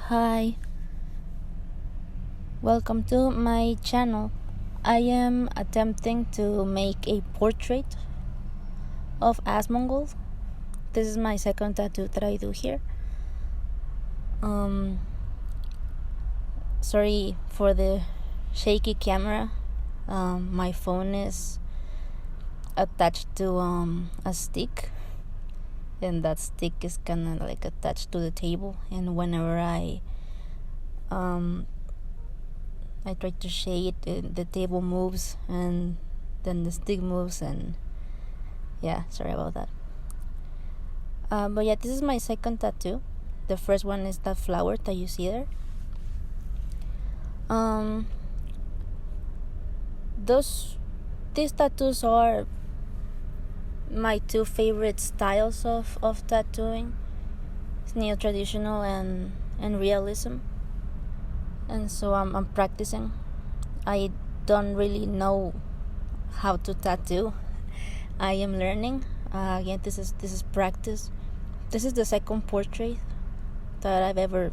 Hi, welcome to my channel. I am attempting to make a portrait of Asmon. This is my second tattoo that I do here. Sorry for the shaky camera. My phone is attached to a stick, and that stick is kind of like attached to the table, and whenever I try to shake it, the table moves, and then the stick moves, and yeah, sorry about that. But yeah, this is my second tattoo. The first one is that flower that you see there. These tattoos are my two favorite styles of tattooing. It's neo-traditional and realism. And so I'm practicing. I don't really know how to tattoo. I am learning. Again, this is practice. This is the second portrait that I've ever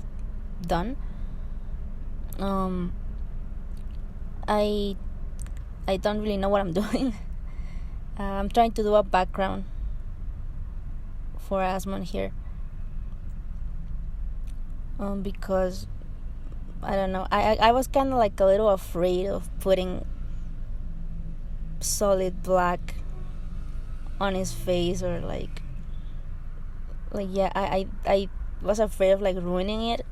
done. I don't really know what I'm doing. I'm trying to do a background for Asmon here. Because I don't know. I was kind of like a little afraid of putting solid black on his face, or like yeah, I was afraid of like ruining it,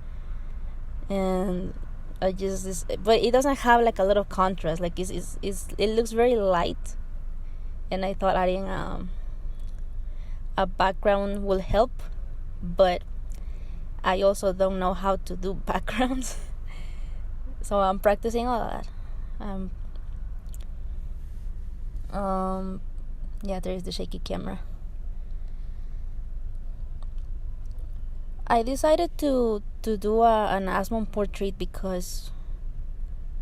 and I just but it doesn't have like a lot of contrast. Like it looks very light, and I thought adding a background will help, but I also don't know how to do backgrounds. So I'm practicing all that. Yeah, there is the shaky camera. I decided to do an Asmon portrait because,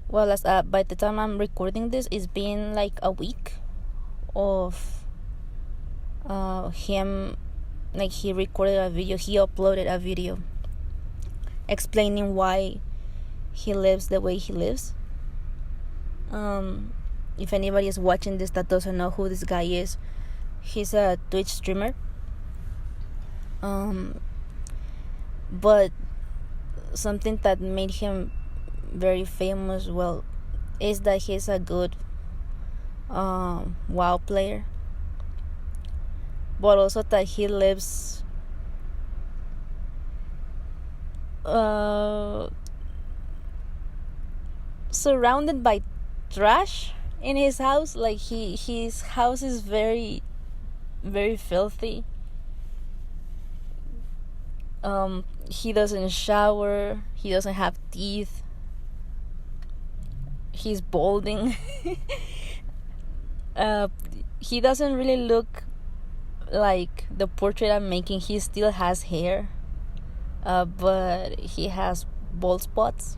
well, as by the time I'm recording this, it's been like a week of him. Like, he recorded a video, he uploaded a video explaining why he lives the way he lives. If anybody is watching this that doesn't know who this guy is, he's a Twitch streamer. But something that made him very famous, well, is that he's a good WoW player, but also that he lives surrounded by trash in his house. Like his house is very, very filthy. He doesn't shower, he doesn't have teeth, he's balding. He doesn't really look like the portrait I'm making. He still has hair, but he has bald spots.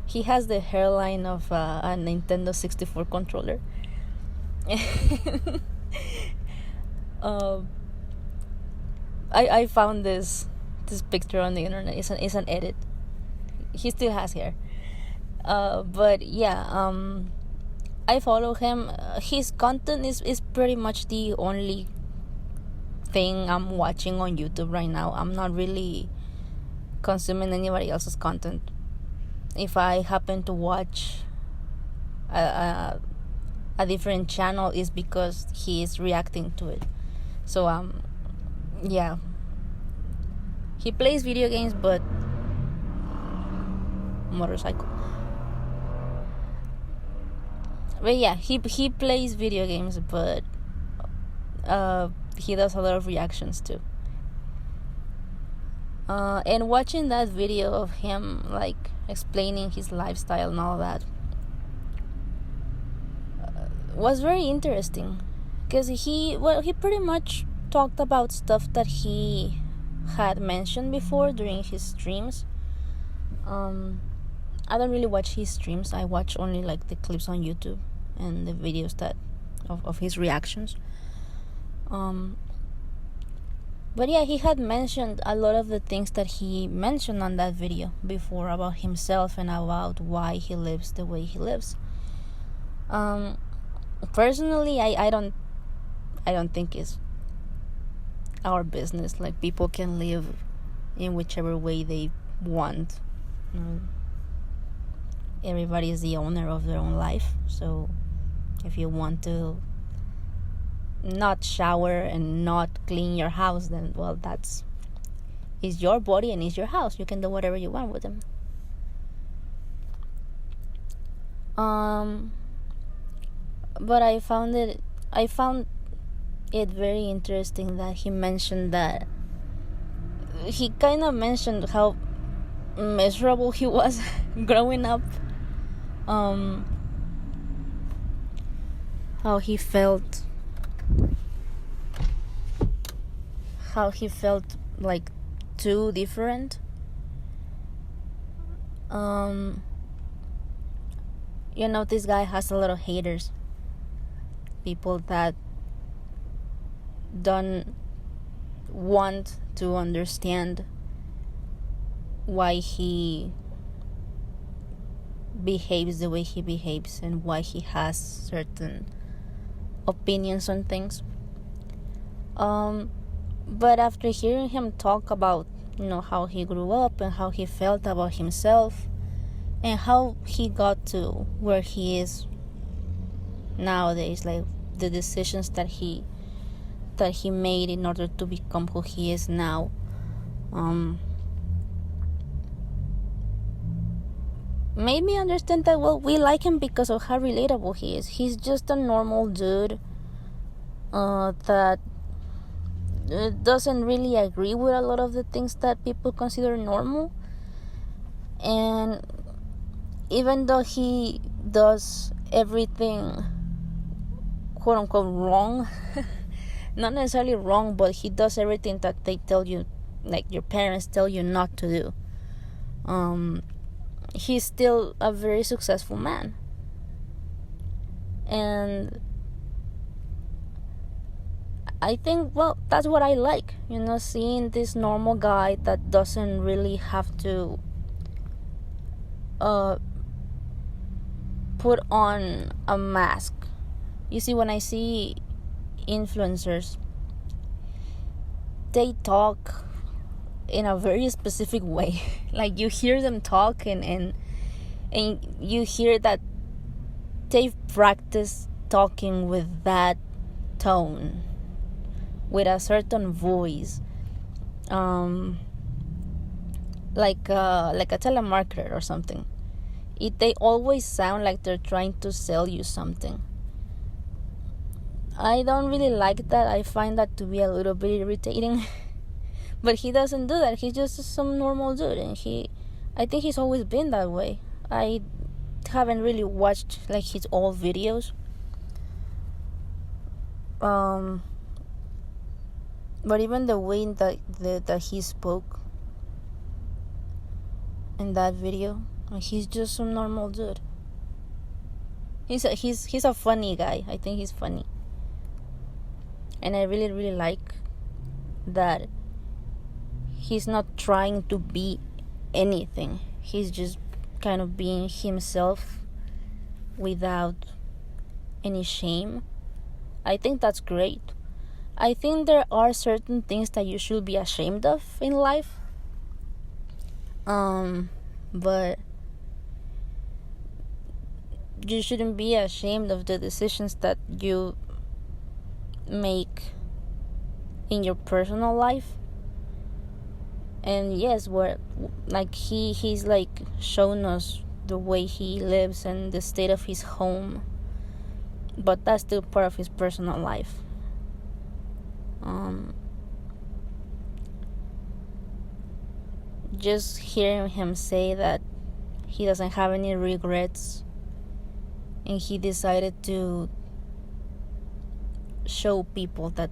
He has the hairline of a Nintendo 64 controller. I found this picture on the internet. It's an edit. He still has hair. But yeah, I follow him. His content is pretty much the only thing I'm watching on YouTube right now. I'm not really consuming anybody else's content. If I happen to watch a different channel, is because he is reacting to it. So yeah, he plays video games, but motorcycle. But yeah, he plays video games, but he does a lot of reactions too. And watching that video of him like explaining his lifestyle and all that was very interesting, because he pretty much talked about stuff that he had mentioned before during his streams. I don't really watch his streams. I watch only like the clips on YouTube and the videos that of his reactions. But yeah, he had mentioned a lot of the things that he mentioned on that video before about himself and about why he lives the way he lives. Personally, I don't think it's our business. Like, people can live in whichever way they want. You know, everybody is the owner of their own life. So if you want to not shower and not clean your house, then, well, that's is your body and is your house. You can do whatever you want with them. But I found it very interesting that he mentioned that he kind of mentioned how miserable he was growing up. How he felt like too different. You know, this guy has a lot of haters. People that don't want to understand why he behaves the way he behaves and why he has certain opinions on things. But after hearing him talk about, you know, how he grew up and how he felt about himself and how he got to where he is nowadays, like the decisions that he made in order to become who he is now, made me understand that, well, we like him because of how relatable he is. He's just a normal dude that doesn't really agree with a lot of the things that people consider normal. And even though he does everything quote unquote wrong, not necessarily wrong, but he does everything that they tell you, like your parents tell you not to do, he's still a very successful man. And I think, well, that's what I like, you know, seeing this normal guy that doesn't really have to put on a mask. You see, when I see influencers, they talk in a very specific way. Like, you hear them talk and you hear that they've practiced talking with that tone, with a certain voice, like a telemarketer or something. They always sound like they're trying to sell you something. I don't really like that. I find that to be a little bit irritating. But he doesn't do that. He's just some normal dude, and I think he's always been that way. I haven't really watched like his old videos. But even the way that he spoke in that video, he's just some normal dude. He's a funny guy. I think he's funny. And I really, really like that he's not trying to be anything. He's just kind of being himself without any shame. I think that's great. I think there are certain things that you should be ashamed of in life. But you shouldn't be ashamed of the decisions that you make in your personal life. And yes, he's like shown us the way he lives and the state of his home, but that's still part of his personal life. Just hearing him say that he doesn't have any regrets and he decided to show people that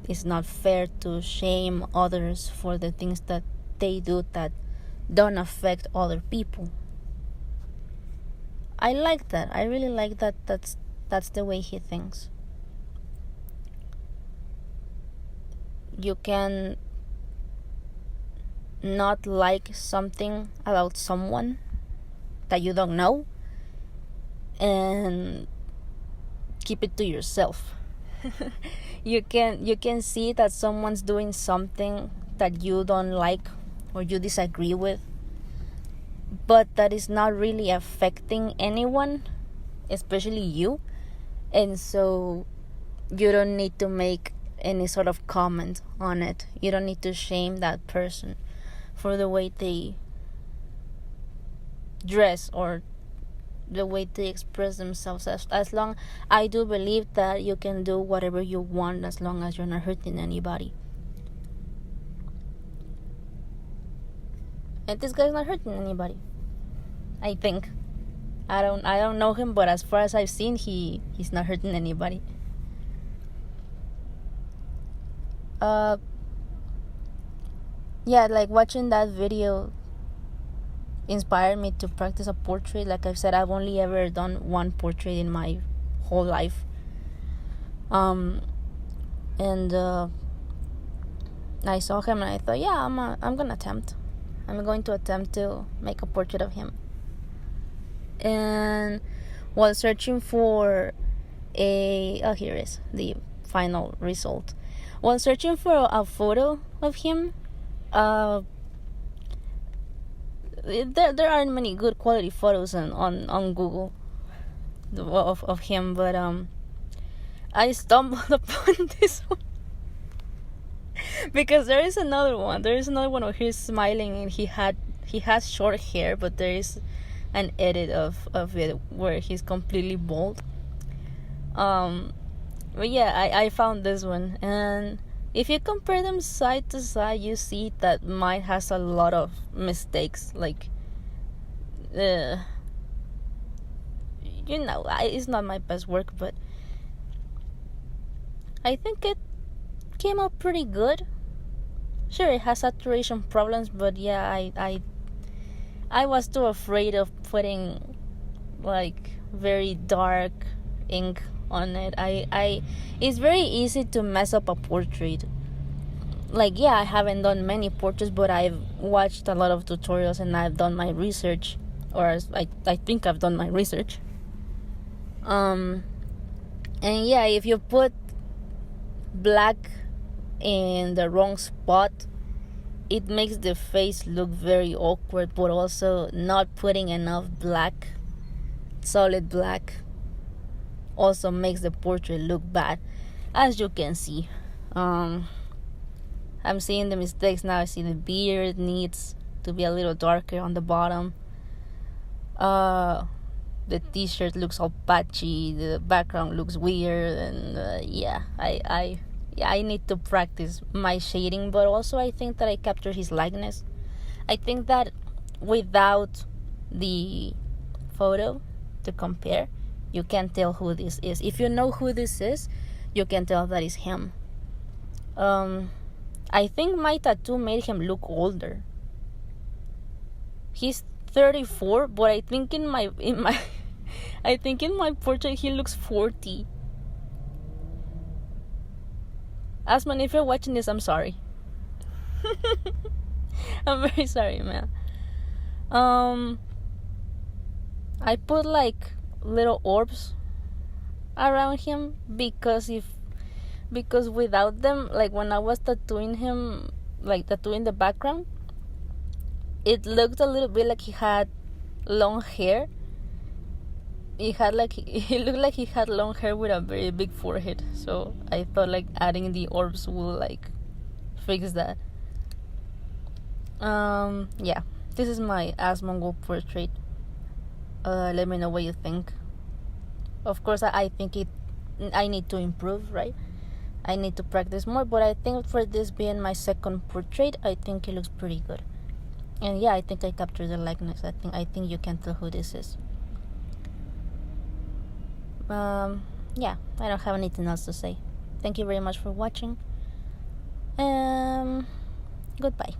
it's not fair to shame others for the things that they do that don't affect other people. I like that. I really like that. That's the way he thinks. you can not like something about someone that you don't know and keep it to yourself. You can see that someone's doing something that you don't like or you disagree with, but that is not really affecting anyone, especially you, and so you don't need to make any sort of comment on it. You don't need to shame that person for the way they dress or the way they express themselves. As long, I do believe that you can do whatever you want as long as you're not hurting anybody. And this guy's not hurting anybody, I think. I don't know him, but as far as I've seen, he's not hurting anybody. Yeah, like watching that video inspired me to practice a portrait. Like I've said, I've only ever done one portrait in my whole life. And I saw him and I thought, yeah, I'm gonna attempt. I'm going to attempt to make a portrait of him. And while searching for here is the final result. While searching for a photo of him, there aren't many good quality photos on Google of him, but I stumbled upon this one because there is another one where he's smiling and he has short hair, but there is an edit of it where he's completely bald. But yeah, I found this one, and if you compare them side to side, you see that mine has a lot of mistakes. Like, it's not my best work, but I think it came out pretty good. Sure, it has saturation problems, but yeah, I was too afraid of putting like very dark ink on it. It's very easy to mess up a portrait. Like, yeah, I haven't done many portraits, but I've watched a lot of tutorials and I've done my research, or I think I've done my research. And yeah, if you put black in the wrong spot, it makes the face look very awkward, but also not putting enough black, solid black, also makes the portrait look bad, as you can see. I'm seeing the mistakes now. I see the beard needs to be a little darker on the bottom. The t-shirt looks all patchy, the background looks weird, and yeah, I need to practice my shading, but also I think that I captured his likeness. I think that without the photo to compare, you can't tell who this is. If you know who this is, you can tell that is him. I think my tattoo made him look older. He's 34, but I think in my I think in my portrait he looks 40. Asmon, if you're watching this, I'm sorry. I'm very sorry, man. I put like little orbs around him because without them, like when I was tattooing him, like tattooing the background, it looked a little bit like he had long hair. It looked like he had long hair with a very big forehead. So I thought like adding the orbs will like fix that. Yeah, this is my Asmon portrait. Let me know what you think. Of course, I think I need to improve, right? I need to practice more, but I think for this being my second portrait, I think it looks pretty good. And yeah, I think I captured the likeness. I think you can tell who this is. Yeah, I don't have anything else to say. Thank you very much for watching. Goodbye.